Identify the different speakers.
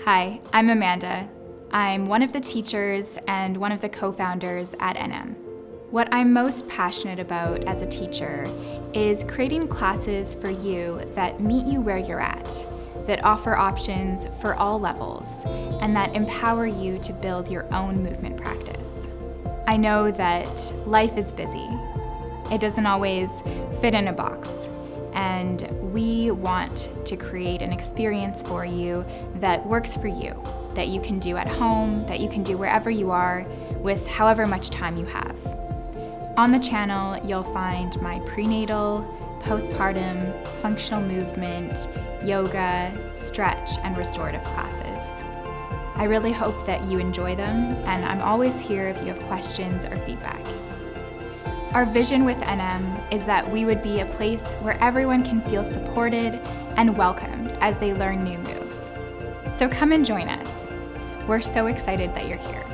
Speaker 1: Hi, I'm Amanda. I'm one of the teachers and one of the co-founders at NM. What I'm most passionate about as a teacher is creating classes for you that meet you where you're at, that offer options for all levels, and that empower you to build your own movement practice. I know that life is busy. It doesn't always fit in a box, and we want to create an experience for you that works for you, that you can do at home, that you can do wherever you are, with however much time you have. On the channel, you'll find my prenatal, postpartum, functional movement, yoga, stretch, and restorative classes. I really hope that you enjoy them, and I'm always here if you have questions or feedback. Our vision with NM is that we would be a place where everyone can feel supported and welcomed as they learn new moves. So come and join us. We're so excited that you're here.